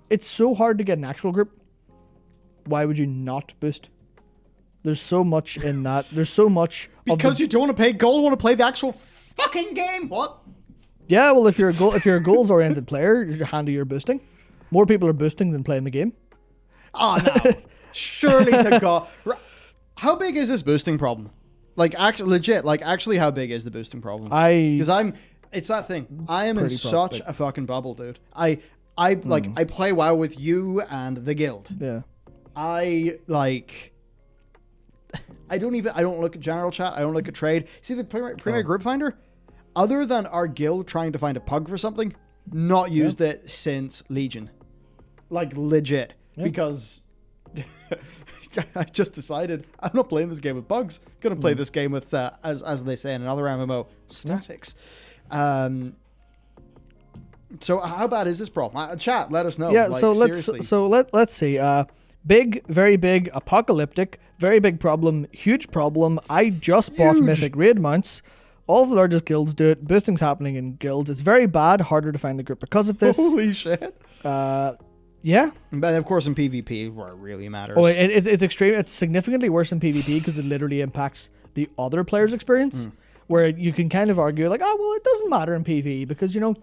it's so hard to get an actual group. Why would you not boost? There's so much in that. There's so much because you don't want to pay gold. Want to play the actual fucking game? What? Yeah, well, if you're a goals oriented player, you're handy. You're boosting. More people are boosting than playing the game. Oh no! Surely to God. How big is this boosting problem? Like, actually, legit. Like, actually, how big is the boosting problem? Because it's that thing. I am in such a fucking bubble, dude. I play WoW with you and the guild. Yeah. I don't look at general chat. I don't look at trade. See the Premier Group Finder? Other than our guild trying to find a pug for something, not used it since Legion. Like, legit. Yeah. Because I just decided I'm not playing this game with bugs. I'm going to play this game with, as they say in another MMO, statics. So how bad is this problem? Chat, let us know. Yeah, like, let's see. Big, very big, apocalyptic, very big problem, huge problem. I just bought Mythic Raid mounts. All the largest guilds do it. Boosting's happening in guilds. It's very bad, harder to find a group because of this. Holy shit. Yeah. But of course in PvP, where it really matters. Oh, it's extreme. It's significantly worse in PvP because it literally impacts the other player's experience. Where you can kind of argue like, oh, well, it doesn't matter in PvE because, you know,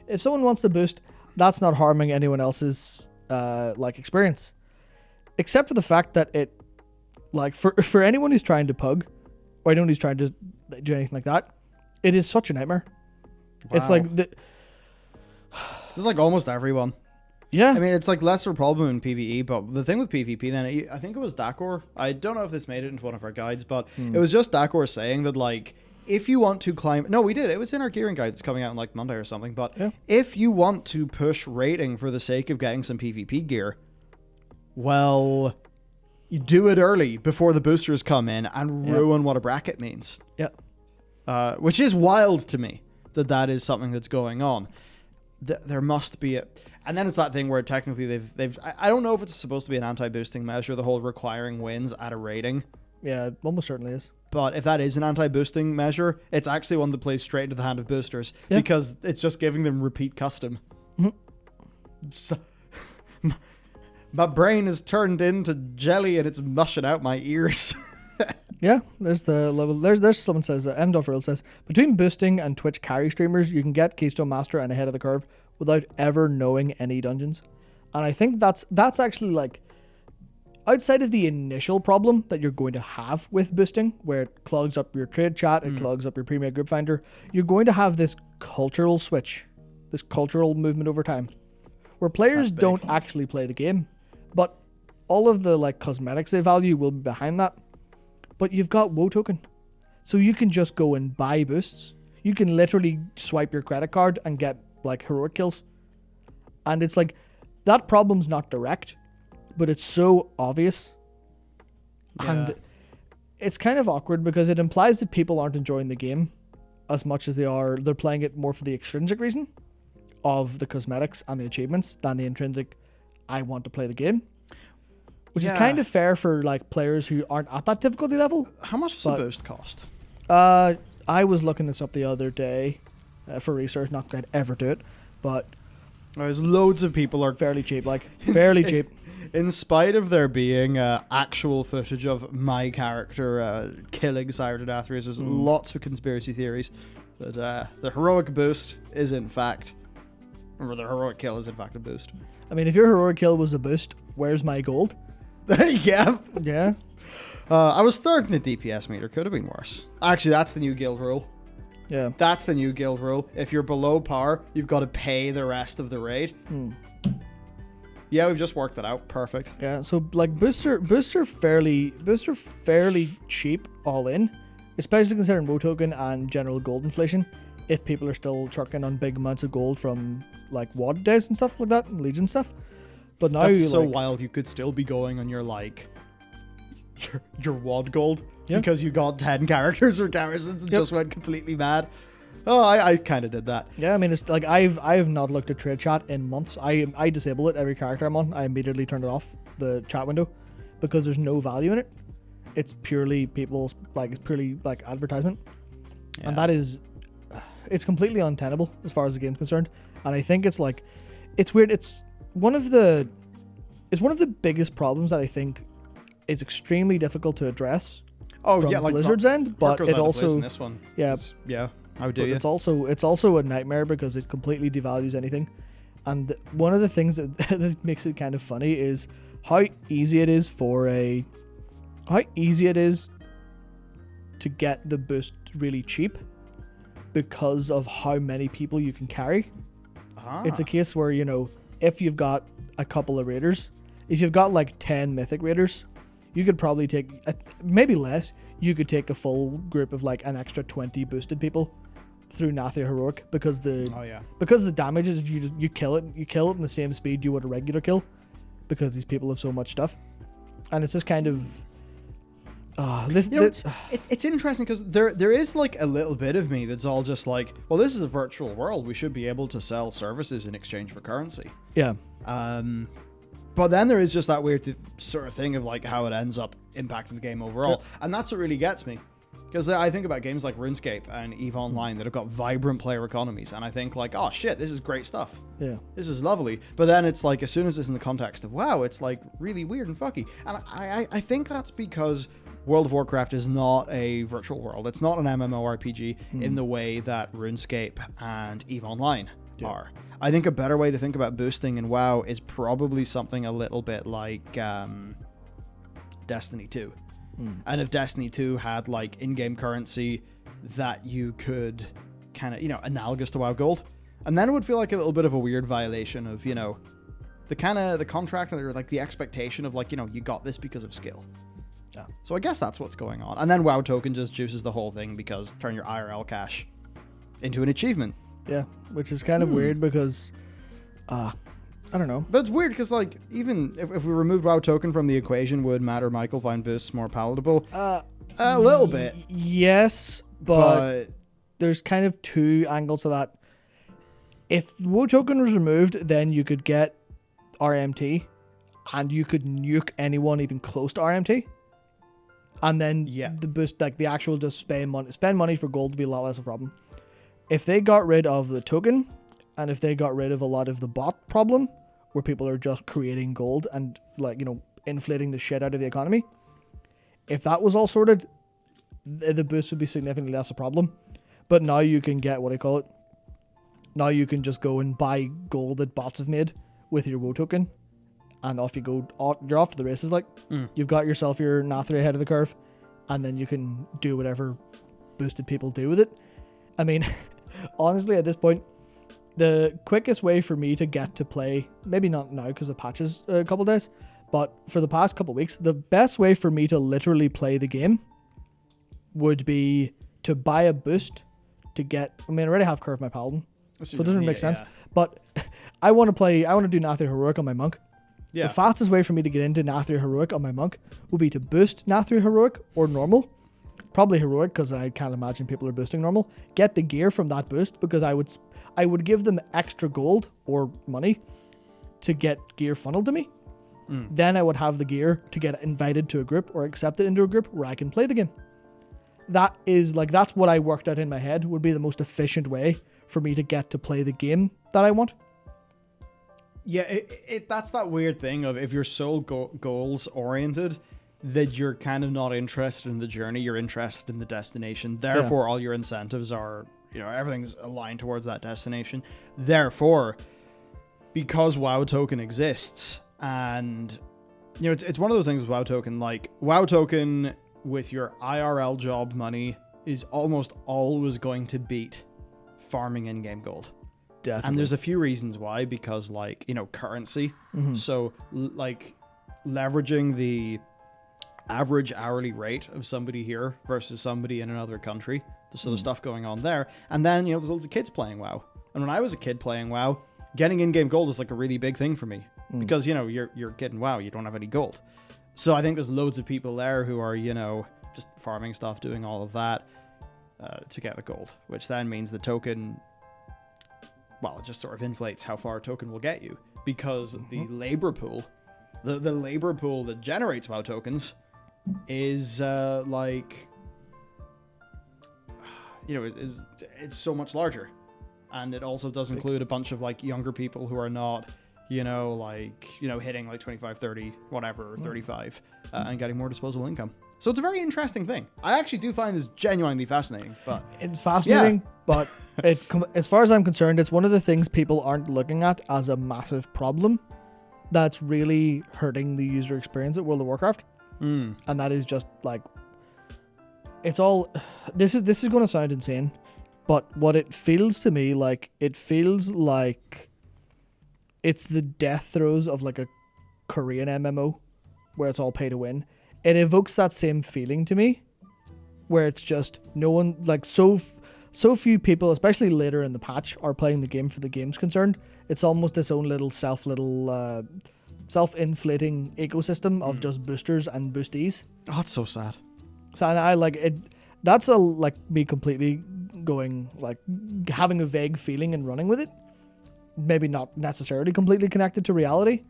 if someone wants to boost, that's not harming anyone else's experience. Except for the fact that it, like, for anyone who's trying to pug, or anyone who's trying to do anything like that, it is such a nightmare. Wow. It's like... This is like almost everyone. Yeah. I mean, it's like less of a problem in PvE, but the thing with PvP then, I think it was Dakor. I don't know if this made it into one of our guides, but it was just Dakor saying that, like, if you want to climb... No, we did. It was in our gearing guide that's coming out on, like, Monday or something, but if you want to push rating for the sake of getting some PvP gear, well, you do it early before the boosters come in and ruin what a bracket means. Yeah. Which is wild to me that is something that's going on. There must be and then it's that thing where technically they've I don't know if it's supposed to be an anti-boosting measure, the whole requiring wins at a rating. Yeah, it almost certainly is. But if that is an anti-boosting measure, it's actually one that plays straight into the hand of boosters because it's just giving them repeat custom. My brain is turned into jelly and it's mushing out my ears. Yeah, there's the level. There's someone says, M.Real says, between boosting and Twitch carry streamers, you can get Keystone Master and ahead of the curve without ever knowing any dungeons. And I think that's actually, like, outside of the initial problem that you're going to have with boosting, where it clogs up your trade chat, it clogs up your Premier Group Finder, you're going to have this cultural switch, this cultural movement over time, where players don't actually play the game, but all of the, like, cosmetics they value will be behind that. But you've got WoW token. So you can just go and buy boosts. You can literally swipe your credit card and get, like, heroic kills. And it's like, that problem's not direct, but it's so obvious. Yeah. And it's kind of awkward because it implies that people aren't enjoying the game as much as they're playing it more for the extrinsic reason of the cosmetics and the achievements than the intrinsic, I want to play the game. Which is kind of fair for, like, players who aren't at that difficulty level. How much does a boost cost? I was looking this up the other day for research. Not that I'd ever do it, but there's loads of people are fairly cheap. Like, fairly cheap. In spite of there being actual footage of my character killing Sire Deathrace, there's lots of conspiracy theories that the heroic boost is in fact, or the heroic kill is in fact a boost. I mean, if your heroic kill was a boost, where's my gold? Yeah. Yeah. I was third in the DPS meter. Could have been worse. Actually, that's the new guild rule. Yeah. That's the new guild rule. If you're below par, you've got to pay the rest of the raid. Yeah, we've just worked it out. Perfect. Yeah, so, like, boosts are fairly cheap all in, especially considering WoW token and general gold inflation. If people are still trucking on big amounts of gold from, like, WoD days and stuff like that, and Legion stuff. But now that's so wild. You could still be going on your, like, your WoD gold because you got 10 characters or garrisons and just went completely mad. Oh, I kind of did that. Yeah, I mean, it's like I've not looked at trade chat in months. I disable it every character I'm on. I immediately turn it off, the chat window, because there's no value in it. It's purely people's, like, it's purely, like, advertisement. And that is, it's completely untenable as far as the game's concerned. And I think it's, like, it's weird. one of the biggest problems that I think is extremely difficult to address Oh from yeah, like Blizzard's end, but goes it out of place also in this one. yeah, Yeah. How do but you? it's also a nightmare because it completely devalues anything. And one of the things that, that makes it kind of funny is how easy it is to get the boost really cheap because of how many people you can carry. It's a case where, you know, if you've got a couple of raiders, if you've got like 10 mythic raiders, you could probably take, maybe less, you could take a full group of like an extra 20 boosted people through Nathia Heroic because the damage is you kill it in the same speed you would a regular kill because these people have so much stuff. And it's just kind of it's interesting because there is like a little bit of me that's all just like, well, this is a virtual world. We should be able to sell services in exchange for currency. Yeah. But then there is just that weird sort of thing of like how it ends up impacting the game overall. Yeah. And that's what really gets me. Because I think about games like RuneScape and EVE Online that have got vibrant player economies, and I think like, oh shit, this is great stuff. Yeah. This is lovely. But then it's like, as soon as it's in the context of WoW, it's like really weird and fucky. And I think that's because World of Warcraft is not a virtual world. It's not an MMORPG in the way that RuneScape and EVE Online are. I think a better way to think about boosting in WoW is probably something a little bit like Destiny 2. And if Destiny 2 had like in-game currency that you could kind of, you know, analogous to WoW Gold, and then it would feel like a little bit of a weird violation of, you know, the contract or like the expectation of like, you know, you got this because of skill. Yeah. So I guess that's what's going on. And then WoW Token just juices the whole thing because turn your IRL cash into an achievement. Yeah, which is kind of weird because I don't know. But it's weird because, like, even if we removed WoW Token from the equation, would Matt or Michael find boosts more palatable? A little bit. Yes, but there's kind of two angles to that. If WoW Token was removed, then you could get RMT, and you could nuke anyone even close to RMT. And then the boost, like the actual just spend money for gold would be a lot less of a problem. If they got rid of the token, and if they got rid of a lot of the bot problem, where people are just creating gold and, like, you know, inflating the shit out of the economy, if that was all sorted, the boost would be significantly less a problem. But now you can get, now you can just go and buy gold that bots have made with your WoW token, and off you go. You're off to the races. Like, you've got yourself your Nathri ahead of the curve, and then you can do whatever boosted people do with it. I mean, honestly, at this point, the quickest way for me to get to play, maybe not now because the patch is a couple days, but for the past couple weeks, the best way for me to literally play the game would be to buy a boost to get, I mean, I already have Curve my Paladin, so it doesn't make sense, but I want to do Nathri Heroic on my Monk. Yeah. The fastest way for me to get into Nathri Heroic on my Monk would be to boost Nathri Heroic or normal. Probably Heroic because I can't imagine people are boosting normal. Get the gear from that boost because I would give them extra gold or money to get gear funneled to me. Then I would have the gear to get invited to a group or accepted into a group where I can play the game. That's what I worked out in my head would be the most efficient way for me to get to play the game that I want. Yeah, that's that weird thing of if you're so goals oriented that you're kind of not interested in the journey, you're interested in the destination. Therefore, all your incentives are, you know, everything's aligned towards that destination. Therefore, because WoW Token exists, and, you know, it's one of those things with WoW Token, like, WoW Token with your IRL job money is almost always going to beat farming in-game gold. Definitely. And there's a few reasons why, because, like, you know, currency. So, like, leveraging the average hourly rate of somebody here versus somebody in another country. So there's stuff going on there. And then, you know, there's loads of kids playing WoW. And when I was a kid playing WoW, getting in-game gold is like a really big thing for me. Because, you know, you're getting WoW, you don't have any gold. So I think there's loads of people there who are, you know, just farming stuff, doing all of that to get the gold. Which then means the token, well, it just sort of inflates how far a token will get you. Because the labor pool, the labor pool that generates WoW tokens is like, you know, it's so much larger, and it also does include a bunch of like younger people who are not, hitting like 25, 30, whatever, or 35, and getting more disposable income. So it's a very interesting thing. I actually do find this genuinely fascinating. But it's fascinating, but as far as I'm concerned, it's one of the things people aren't looking at as a massive problem that's really hurting the user experience at World of Warcraft. And that is just like, it's all, this is going to sound insane, but what it feels to me like, it feels like it's the death throes of like a Korean MMO where it's all pay to win. It evokes that same feeling to me, where it's just no one, like so few people, especially later in the patch, are playing the game for the game's concerned. It's almost its own little self-inflating ecosystem of just boosters and boosties. Oh, it's so sad. So I like it. That's like me completely going, like, having a vague feeling and running with it. Maybe not necessarily completely connected to reality,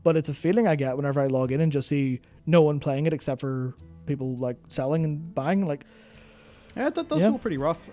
but it's a feeling I get whenever I log in and just see no one playing it except for people like selling and buying. Like, yeah, that does feel pretty rough.